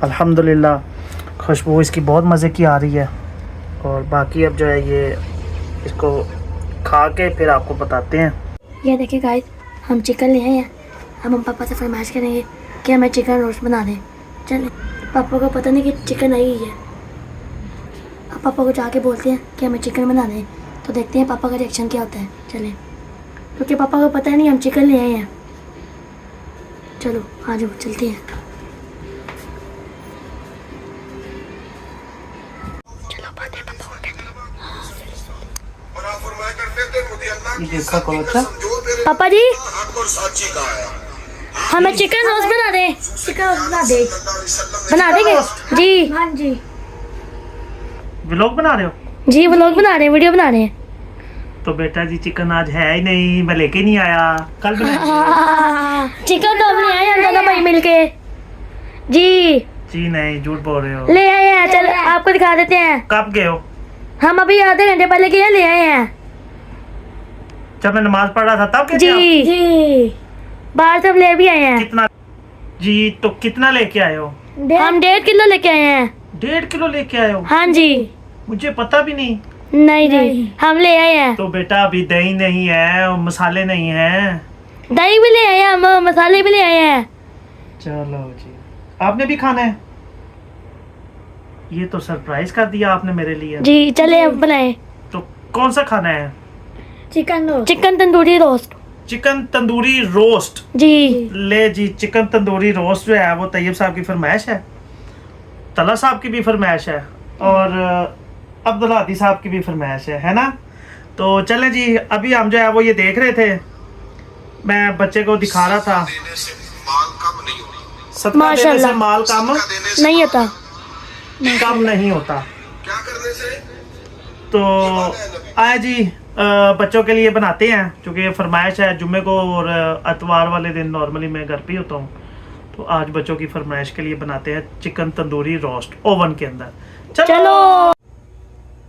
अल्हम्दुलिल्लाह खुशबू इसकी बहुत मज़े की आ रही है। और बाकी अब जो है ये इसको खा के फिर आपको बताते हैं। ये देखिए गाइस, हम चिकन ले आए हैं। हम पापा से फरमाइश करेंगे कि हमें चिकन रोस्ट बना दें। चले, पापा को पता नहीं कि चिकन आई है। अब पापा को जाके बोलते हैं कि हमें चिकन बना दें, तो देखते हैं पापा का रिएक्शन क्या होता है। चले, क्योंकि पापा को पता नहीं हम चिकन ले आए हैं। चलो आ जाओ, चलते हैं। चलो बातें पापा को कहते हैं। पापा जी, हमें चिकन रोस्ट बना दे। चिकन रोस्ट बना देंगे जी। हाँ जी। व्लॉग बना रहे हो? जी व्लॉग बना रहे हैं, वीडियो बना रहे हैं। तो बेटा जी चिकन आज है ही नहीं, मैं लेके नहीं आया। कल चिकन तो हमने आए हैं दोनों भाई मिलके। जी नहीं, झूठ बोल रहे हो। ले आए हैं, चल आपको दिखा देते हैं। कब गए हो? हम अभी आधे घंटे पहले गए हैं, ले आए हैं। जब मैं नमाज पढ़ रहा था तब गए थे आप? जी बाहर से हम ले भी आए हैं। कितना जी? तो कितना लेके आए हो? हम 1.5 किलो लेके आए हैं। 1.5 किलो लेके आए हो? हाँ जी। मुझे पता भी नहीं। नहीं जी, हम ले आए हैं। तो बेटा अभी दही नहीं है और मसाले नहीं है। दही भी ले आए हैं, हम मसाले भी ले आए हैं। चलो जी, आपने भी खाना है? ये तो सरप्राइज कर दिया आपने मेरे लिए। जी चले अब बनाए। तो कौन सा खाना है? Chicken tandoori roast. Chicken tandoori roast. जी ले जी, चिकन तंदूरी रोस्ट जो है वो तैयब साहब की फरमाइश है, तला साहब की भी फरमाइश है और अब्दुल हादी साहब की भी फरमाइश है ना? तो चले जी, अभी हम जो है वो ये देख रहे थे, मैं बच्चे को दिखा रहा था। सदका देने से माल कम नहीं होता। कम नहीं होता। क्या करने से? तो आए जी, बच्चों के लिए बनाते हैं क्योंकि फरमाइश है जुम्मे को और अतवार वाले दिन नॉर्मली मैं घर पे ही होता हूँ, तो आज बच्चों की फरमाइश के लिए बनाते हैं चिकन तंदूरी रोस्ट ओवन के अंदर। चलो।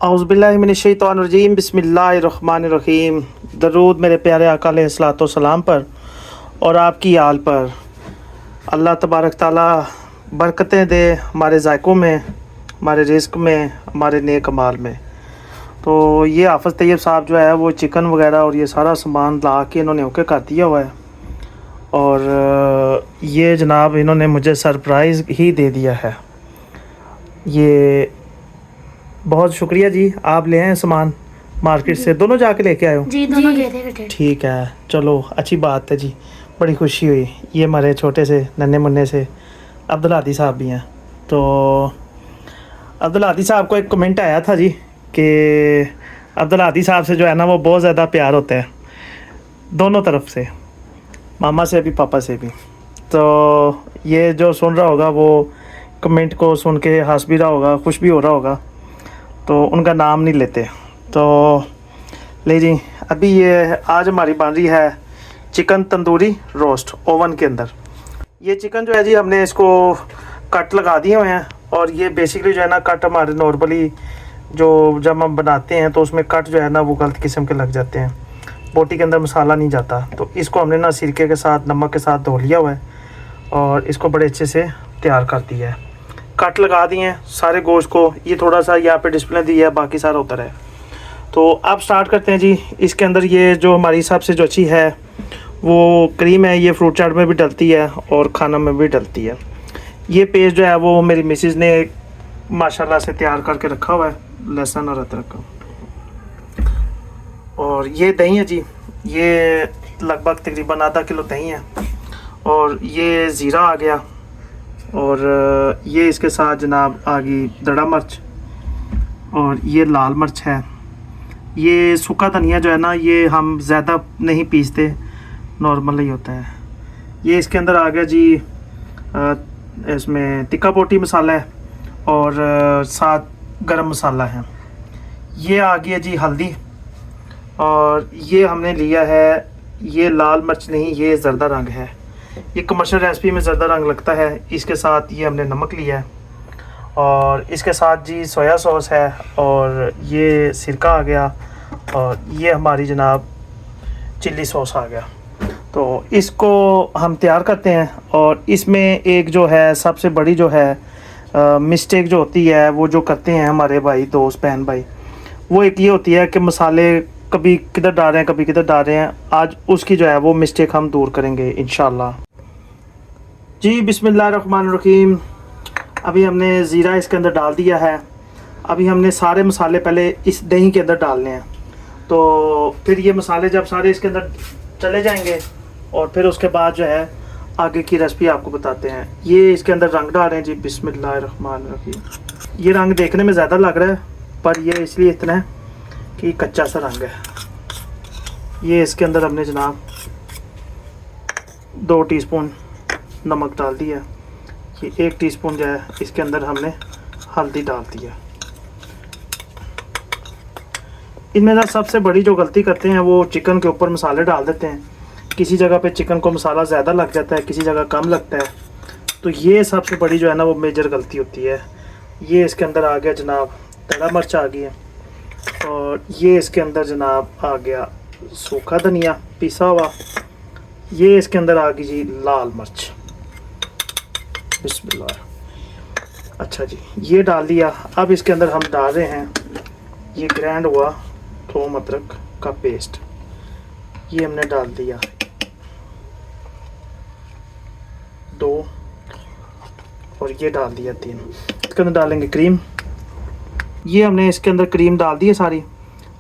औज़ुबिल्लाहि मिनश्शैतानिर्रजीम, बिस्मिल्लाहिर्रहमानिर्रहीम। दरूद मेरे प्यारे आका अलैहिस्सलातो सलाम पर और आपकी आल पर। अल्लाह तबारक ताला बरकतें दे हमारे जायकों में, हमारे रिस्क में, हमारे नेक अमाल में। तो ये हाफ़िज़ तैयब साहब जो है वो चिकन वगैरह और ये सारा सामान ला के इन्होंने ओके कर दिया हुआ है और ये जनाब इन्होंने मुझे सरप्राइज़ ही दे दिया है। ये बहुत शुक्रिया जी, आप ले आए सामान मार्केट से, दोनों जाके लेके आए हो? जी दोनों गए थे इकट्ठे। ठीक है, चलो अच्छी बात है जी, बड़ी खुशी हुई। ये हमारे छोटे से नन्हे मुन्ने से अब्दुल हादी साहब भी हैं। तो अब्दुल हादी साहब को एक कमेंट आया था जी कि अब्दुल हादी साहब से जो है ना वो बहुत ज़्यादा प्यार होता है दोनों तरफ से, मामा से भी पापा से भी। तो ये जो सुन रहा होगा वो कमेंट को सुन के हंस भी रहा होगा, खुश भी हो रहा होगा, तो उनका नाम नहीं लेते। तो ले जी, अभी ये आज हमारी बन रही है चिकन तंदूरी रोस्ट ओवन के अंदर। ये चिकन जो है जी हमने इसको कट लगा दिए हुए हैं और ये बेसिकली जो है ना कट हमारे नॉर्मली जो जब हम बनाते हैं तो उसमें कट जो है ना वो गलत किस्म के लग जाते हैं, बोटी के अंदर मसाला नहीं जाता। तो इसको हमने ना सिरके के साथ नमक के साथ धो लिया हुआ है और इसको बड़े अच्छे से तैयार कर दिया है। कट लगा दिए हैं सारे गोश्त को, ये थोड़ा सा यहाँ पे डिस्प्ले दिया है, बाकी सारा उधर है। तो अब स्टार्ट करते हैं जी। इसके अंदर ये जो हमारी हिसाब से जो अच्छी है वो क्रीम है, ये फ्रूट चाट में भी डलती है और खाना में भी डलती है। ये पेस्ट जो है वो मेरी मिसेज़ ने माशाल्लाह से तैयार करके रखा हुआ है, लहसुन और अदरक का। और ये दही है जी, ये लगभग तकरीबन आधा किलो दही है और ये ज़ीरा आ गया और ये इसके साथ जनाब आ गई दड़ा मिर्च और ये लाल मिर्च है। ये सूखा धनिया जो है ना ये हम ज़्यादा नहीं पीसते, नॉर्मल ही होता है। ये इसके अंदर आ गया जी, इसमें तिक्का बोटी मसाला है और साथ गरम मसाला है। ये आ गया जी हल्दी और ये हमने लिया है, ये लाल मिर्च नहीं ये ज़रदा रंग है, ये कमर्शियल रेसिपी में ज़रदा रंग लगता है। इसके साथ ये हमने नमक लिया है और इसके साथ जी सोया सॉस है और ये सिरका आ गया और ये हमारी जनाब चिल्ली सॉस आ गया। तो इसको हम तैयार करते हैं। और इसमें एक जो है सबसे बड़ी जो है मिस्टेक जो होती है वो जो करते हैं हमारे भाई दोस्त बहन भाई, वो एक ये होती है कि मसाले कभी किधर डाल रहे हैं कभी किधर डाल रहे हैं। आज उसकी जो है वो मिस्टेक हम दूर करेंगे इंशाल्लाह। जी बिस्मिल्लाहिर्रहमानिर्रहीम। अभी हमने ज़ीरा इसके अंदर डाल दिया है। अभी हमने सारे मसाले पहले इस दही के अंदर डालने हैं, तो फिर ये मसाले जब सारे इसके अंदर चले जाएंगे और फिर उसके बाद जो है आगे की रेसिपी आपको बताते हैं। ये इसके अंदर रंग डाल रहे हैं जी बिस्मिल्लाहिर्रहमानिर्रहीम। ये रंग देखने में ज़्यादा लग रहा है पर ये इसलिए इतना है कि कच्चा सा रंग है। ये इसके अंदर हमने जनाब 2 टीस्पून नमक डाल दिया। ये 1 टीस्पून जो है इसके अंदर हमने हल्दी डाल दिया। इनमें ना सबसे बड़ी जो गलती करते हैं वो चिकन के ऊपर मसाले डाल देते हैं। किसी जगह पे चिकन को मसाला ज़्यादा लग जाता है, किसी जगह कम लगता है, तो ये सबसे बड़ी जो है ना वो मेजर गलती होती है। ये इसके अंदर आ गया जनाब तड़ा मिर्च आ गई है, और ये इसके अंदर जनाब आ गया सूखा धनिया पिसा हुआ। ये इसके अंदर आ गई जी लाल मिर्च बिस्मिल्लाह। अच्छा जी, ये डाल दिया। अब इसके अंदर हम डाल रहे हैं ये ग्राइंड हुआ थोम अदरक का पेस्ट, ये हमने डाल दिया 2, और ये डाल दिया 3। इसके अंदर डालेंगे क्रीम। ये हमने इसके अंदर क्रीम डाल दी है सारी।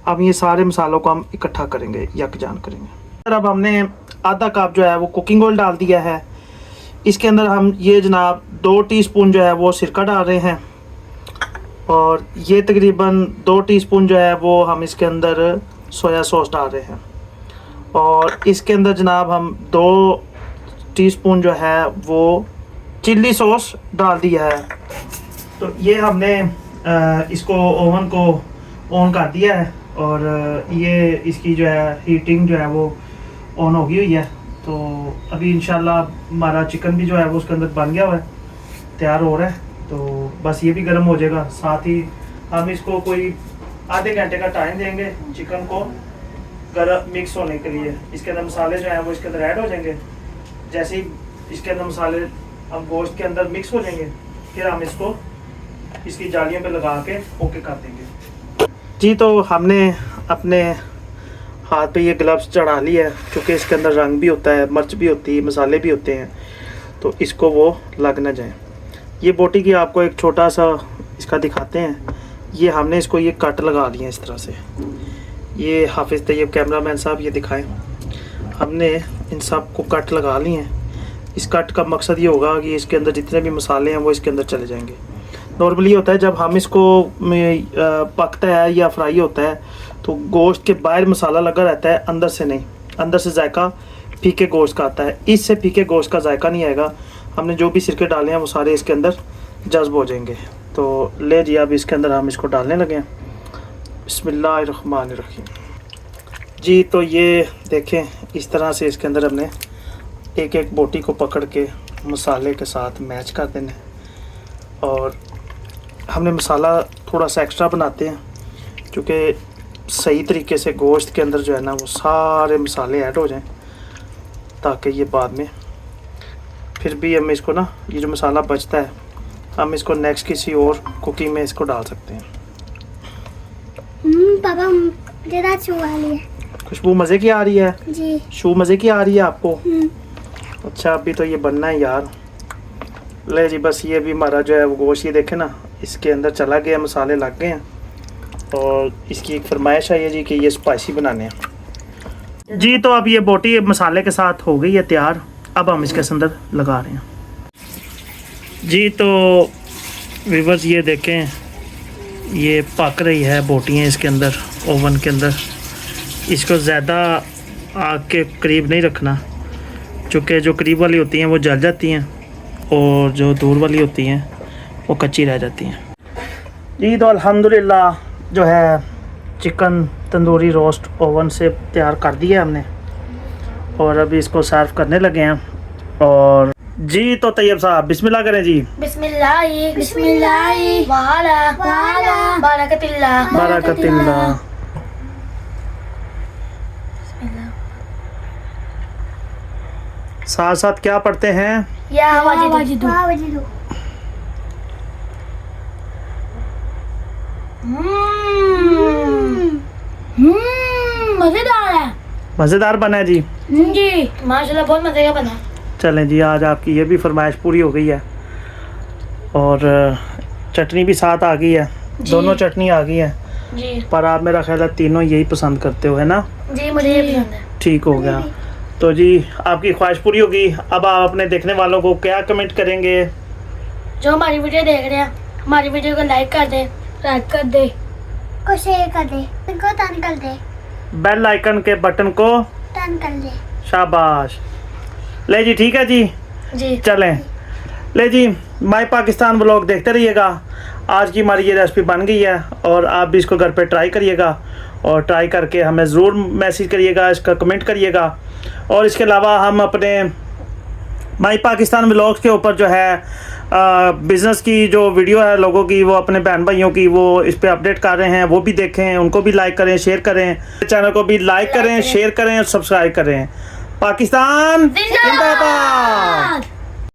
अब ये सारे मसालों को हम इकट्ठा करेंगे, यकजान करेंगे। अब हमने आधा कप जो है वो कुकिंग ऑयल डाल दिया है। इसके अंदर हम ये जनाब 2 टीस्पून जो है वो सिरका डाल रहे हैं, और ये तकरीबन 2 टीस्पून जो है वो हम इसके अंदर सोया सॉस डाल रहे हैं, और इसके अंदर जनाब हम 2 टीस्पून जो है वो चिल्ली सॉस डाल दिया है। तो ये हमने इसको ओवन को ऑन कर दिया है, और ये इसकी जो है हीटिंग जो है वो ऑन हो गई हुई है। तो अभी इंशाल्लाह हमारा चिकन भी जो है वो उसके अंदर बन गया हुआ है, तैयार हो रहा है। तो बस ये भी गर्म हो जाएगा। साथ ही हम इसको कोई आधे घंटे का टाइम देंगे चिकन को गर्म मिक्स होने के लिए। इसके अंदर मसाले जो हैं वो इसके अंदर ऐड हो जाएंगे। जैसे ही इसके अंदर मसाले हम गोश्त के अंदर मिक्स हो जाएंगे, फिर हम इसको इसकी जालियों पे लगा के ओके कर देंगे जी। तो हमने अपने हाथ पे ये ग्लव्स चढ़ा लिया है, क्योंकि इसके अंदर रंग भी होता है, मिर्च भी होती है, मसाले भी होते हैं, तो इसको वो लग ना जाए। ये बोटी की आपको एक छोटा सा इसका दिखाते हैं। ये हमने इसको ये कट लगा लिए इस तरह से। ये हाफिज़ तैयब कैमरामैन साहब ये दिखाएं। हमने इन सब को कट लगा लिए हैं। इस कट का मकसद ये होगा कि इसके अंदर जितने भी मसाले हैं वो इसके अंदर चले जाएंगे। नॉर्मली होता है जब हम इसको पकता है या फ्राई होता है तो गोश्त के बाहर मसाला लगा रहता है, अंदर से नहीं। अंदर से जायका फीके गोश्त का आता है, इससे फीके गोश्त का जायका नहीं आएगा। हमने जो भी सिरके डाले हैं वो सारे इसके अंदर जज्ब हो जाएंगे। तो ले जी, अब इसके अंदर हम इसको डालने लगे हैं बिस्मिल्लाहिर्रहमानिर्रहीम जी। तो ये देखें, इस तरह से इसके अंदर हमने एक एक बोटी को पकड़ के मसाले के साथ मैच कर देना है। और हमने मसाला थोड़ा सा एक्स्ट्रा बनाते हैं, क्योंकि सही तरीके से गोश्त के अंदर जो है ना वो सारे मसाले ऐड हो जाएं, ताकि ये बाद में फिर भी हम इसको ना ये जो मसाला बचता है हम इसको नेक्स्ट किसी और कुकिंग में इसको डाल सकते हैं। पापा ज़रा खुशबू आ रही है। खुशबू मज़े की आ रही है जी। शू मज़े की आ रही है आपको? अच्छा, अभी तो ये बनना है यार। ले जी, बस ये भी हमारा जो है वो गोश्त ये देखे ना इसके अंदर चला गया, मसाले लग गए हैं। और इसकी एक फरमाइश है ये जी कि ये स्पाइसी बनाने हैं जी। तो अब ये बोटी मसाले के साथ हो गई है तैयार। अब हम इसके अंदर लगा रहे हैं जी। तो व्यूअर्स ये देखें, ये पक रही है बोटियाँ इसके अंदर ओवन के अंदर। इसको ज़्यादा आग के करीब नहीं रखना, क्योंकि जो करीब वाली होती हैं वो जल जाती हैं और जो दूर वाली होती हैं वो कच्ची रह जाती हैं जी। तो अल्हम्दुलिल्लाह जो है चिकन तंदूरी रोस्ट ओवन से तैयार कर दिया हमने, और अभी इसको सर्व करने लगे हैं। और जी तो तैयब साहब बिस्मिल्लाह करें जी। बिस्मिल्लाह बिस्मिल्लाह वाला वाला बरकतिल्लाह बरकतिल्लाह। साथ साथ क्या पढ़ते हैं? या वाजिदू। मजेदार है। मज़ेदार बना है जी। जी माशाल्लाह बहुत मजे का बना। चलें जी, आज आपकी ये भी फरमाइश पूरी हो गई है और चटनी भी साथ आ गई है, जी। दोनों चटनी आ गई है। जी पर आप मेरा ख्याल है तीनों यही पसंद करते हो, है ना? जी मुझे ये पसंद है। ठीक हो गया। तो जी आपकी ख्वाहिश पूरी होगी। अब आप अपने देखने वालों को क्या कमेंट करेंगे? जो हमारी वीडियो देख रहे हैं हमारी वीडियो को लाइक कर दे, को शेयर कर दे, इनको टर्न कर दे, बेल आइकन के बटन को टर्न कर दे। शाबाश। ले जी, ठीक है जी। जी चलें, ले जी, माय पाकिस्तान व्लॉग देखते रहिएगा। आज की हमारी ये रेसिपी बन गई है और आप भी इसको घर पे ट्राई करिएगा और ट्राई करके हमें ज़रूर मैसेज करिएगा, इसका कमेंट करिएगा। और इसके अलावा हम अपने माय पाकिस्तान व्लॉग्स के ऊपर जो है बिज़नेस की जो वीडियो है लोगों की, वो अपने बहन भाइयों की, वो इस पे अपडेट कर रहे हैं, वो भी देखें, उनको भी लाइक करें, शेयर करें, चैनल को भी लाइक करें, शेयर करें और सब्सक्राइब करें। पाकिस्तान जिंदाबाद।